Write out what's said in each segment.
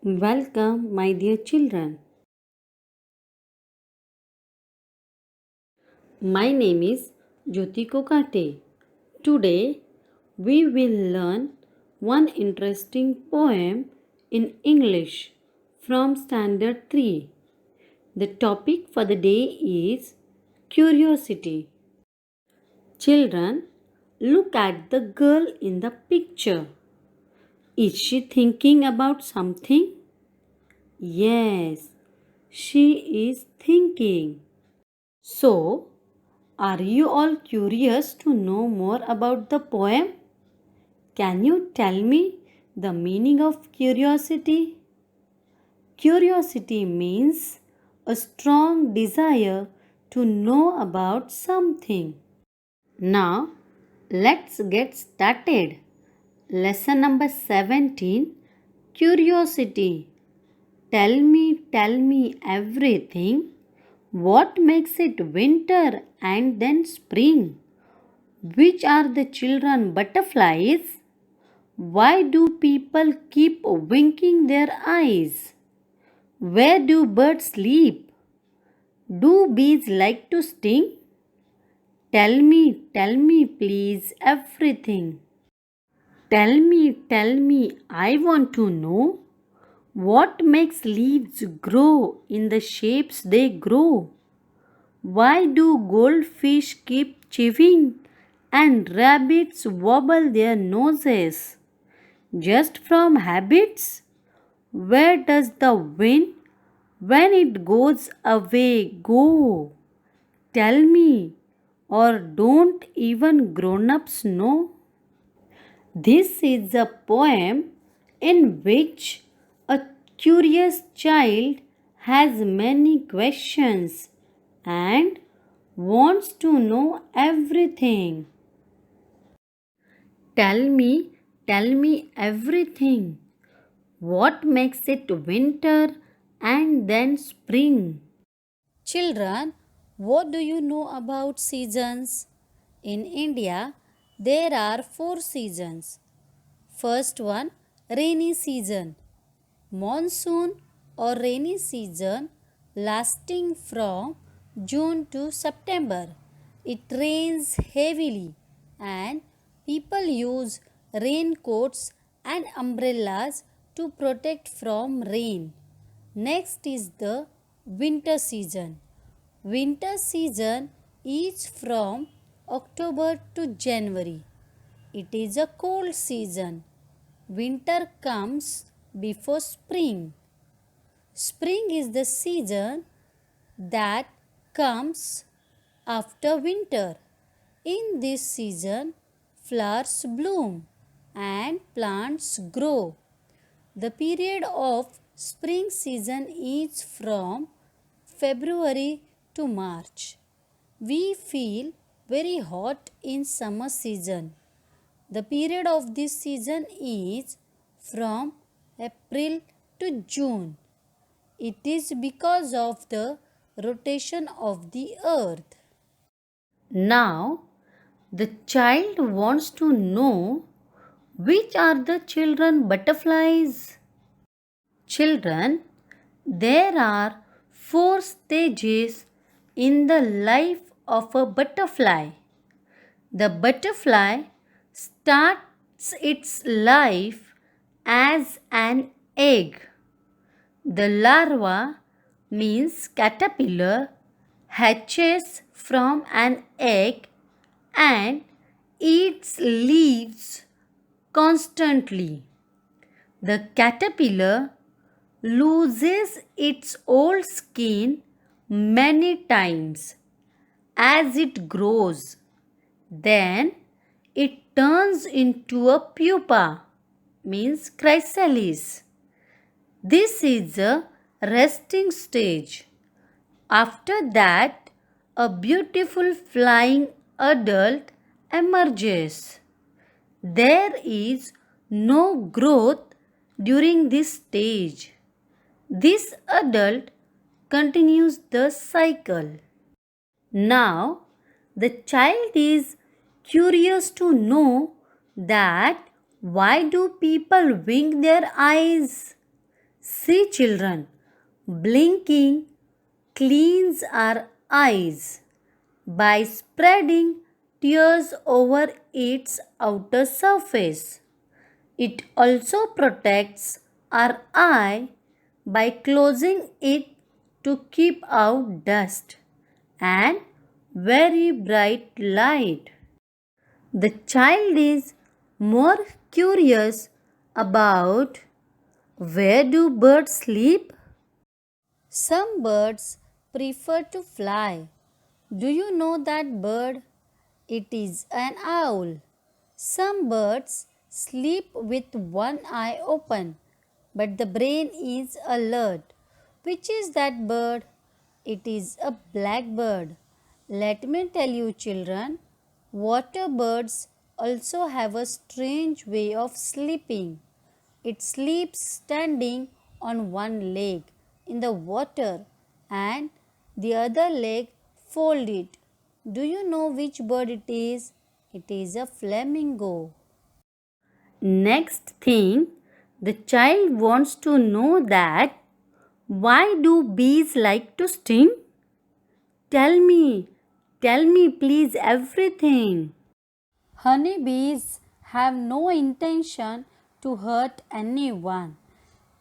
Welcome, my dear children. My name is Jyoti Kokate. Today, we will learn one interesting poem in English from Standard 3. The topic for the day is curiosity. Children, look at the girl in the picture. Is she thinking about something? Yes, she is thinking. So, are you all curious to know more about the poem? Can you tell me the meaning of curiosity? Curiosity means a strong desire to know about something. Now, let's get started. Lesson number 17, Curiosity. Tell me everything. What makes it winter and then spring? Which are the children butterflies? Why do people keep winking their eyes? Where do birds sleep? Do bees like to sting? Tell me please everything. Tell me, I want to know what makes leaves grow in the shapes they grow. Why do goldfish keep chewing and rabbits wobble their noses? Just from habits? Where does the wind, when it goes away, go? Tell me, or don't even grown ups know? This is a poem in which a curious child has many questions and wants to know everything. Tell me everything. What makes it winter and then spring? Children, what do you know about seasons? In India, there are four seasons. First one, rainy season. Monsoon or rainy season lasting from June to September. It rains heavily and people use raincoats and umbrellas to protect from rain. Next is the winter season. Winter season is from October to January. It is a cold season. Winter comes before spring. Spring is the season that comes after winter. In this season, flowers bloom and plants grow. The period of spring season is from February to March. We feel very hot in summer season. The period of this season is from April to June. It is because of the rotation of the earth. Now, the child wants to know which are the children butterflies. Children, there are four stages in the life of a butterfly. The butterfly starts its life as an egg. The larva means caterpillar hatches from an egg and eats leaves constantly. The caterpillar loses its old skin many times as it grows. Then it turns into a pupa, means chrysalis. This is a resting stage. After that, a beautiful flying adult emerges. There is no growth during this stage. This adult continues the cycle. Now, the child is curious to know that why do people wink their eyes? See, children, blinking cleans our eyes by spreading tears over its outer surface. It also protects our eye by closing it to keep out dust and very bright light. The child is more curious about where do birds sleep? Some birds prefer to fly. Do you know that bird? It is an owl. Some birds sleep with one eye open, but the brain is alert. Which is that bird? It is a blackbird. Let me tell you, children, water birds also have a strange way of sleeping. It sleeps standing on one leg in the water and the other leg folded. Do you know which bird it is? It is a flamingo. Next thing, the child wants to know that why do bees like to sting? Tell me please everything. Honeybees have no intention to hurt anyone.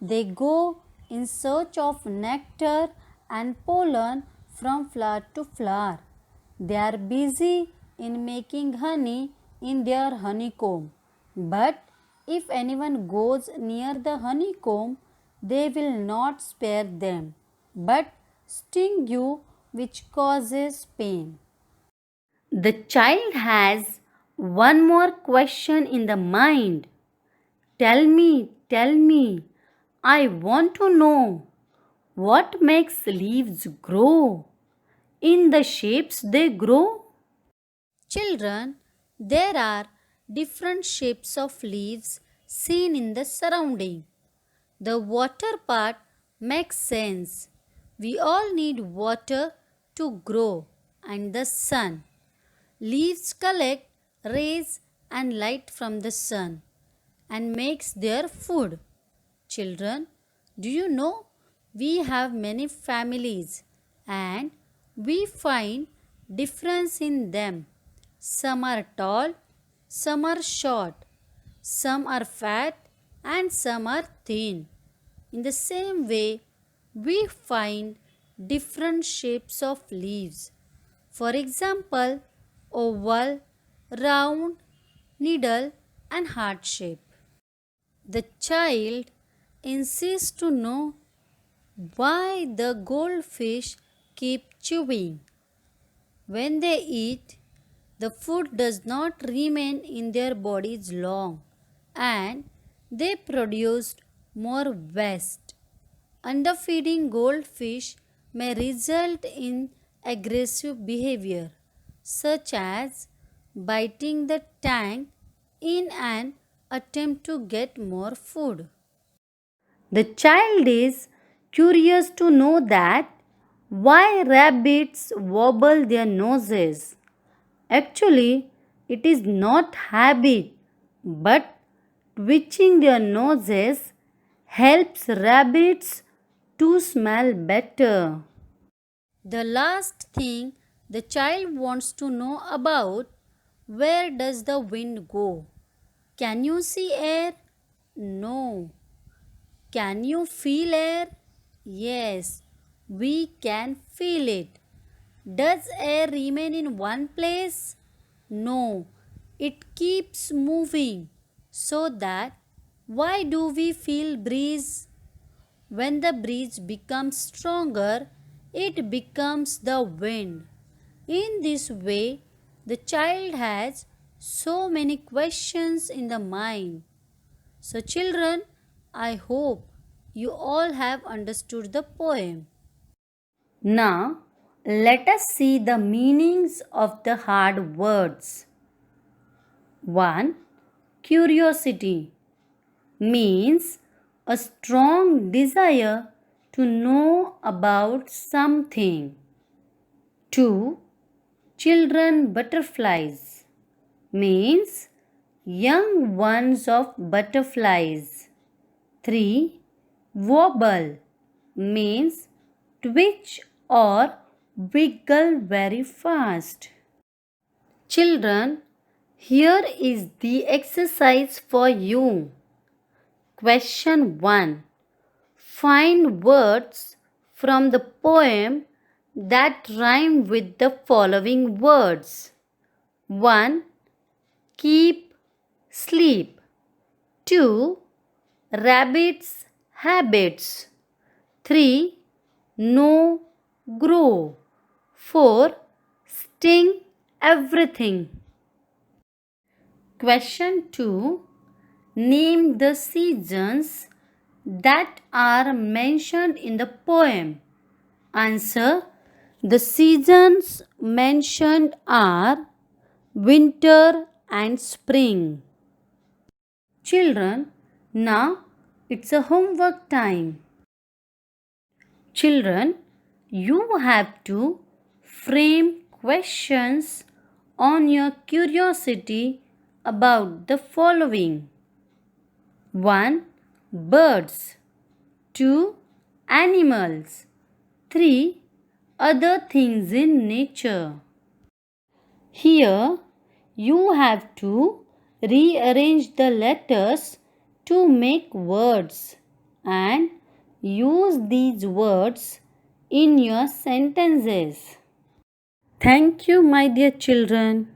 They go in search of nectar and pollen from flower to flower. They are busy in making honey in their honeycomb. But if anyone goes near the honeycomb, they will not spare them, but sting you, which causes pain. The child has one more question in the mind. Tell me, I want to know what makes leaves grow in the shapes they grow. Children, there are different shapes of leaves seen in the surrounding. The water part makes sense. We all need water to grow and the sun. Leaves collect rays and light from the sun and makes their food. Children, do you know we have many families and we find difference in them. Some are tall, some are short, some are fat and some are thin. In the same way, we find different shapes of leaves. For example, oval, round, needle and heart shape. The child insists to know why the goldfish keep chewing. When they eat, the food does not remain in their bodies long and they produce more waste. Underfeeding goldfish may result in aggressive behavior such as biting the tank in an attempt to get more food. The child is curious to know that why rabbits wobble their noses. Actually, it is not habit, but twitching their noses helps rabbits to smell better. The last thing the child wants to know about, where does the wind go? Can you see air? No. Can you feel air? Yes, we can feel it. Does air remain in one place? No, it keeps moving. So that why do we feel breeze? When the breeze becomes stronger, it becomes the wind. In this way, the child has so many questions in the mind. So, children, I hope you all have understood the poem. Now, let us see the meanings of the hard words. 1. Curiosity means a strong desire to know about something. 2. Children butterflies means young ones of butterflies. 3. Wobble means twitch or wiggle very fast. Children, here is the exercise for you. Question 1. Find words from the poem that rhyme with the following words. 1. Keep, sleep. 2. Rabbit's habits. 3. Know, grow. 4. Sting, everything. Question 2. Name the seasons that are mentioned in the poem. Answer. The seasons mentioned are winter and spring. Children, now it's a homework time. Children, you have to frame questions on your curiosity about the following. 1. Birds. 2. Animals. 3. Other things in nature. Here, you have to rearrange the letters to make words and use these words in your sentences. Thank you, my dear children.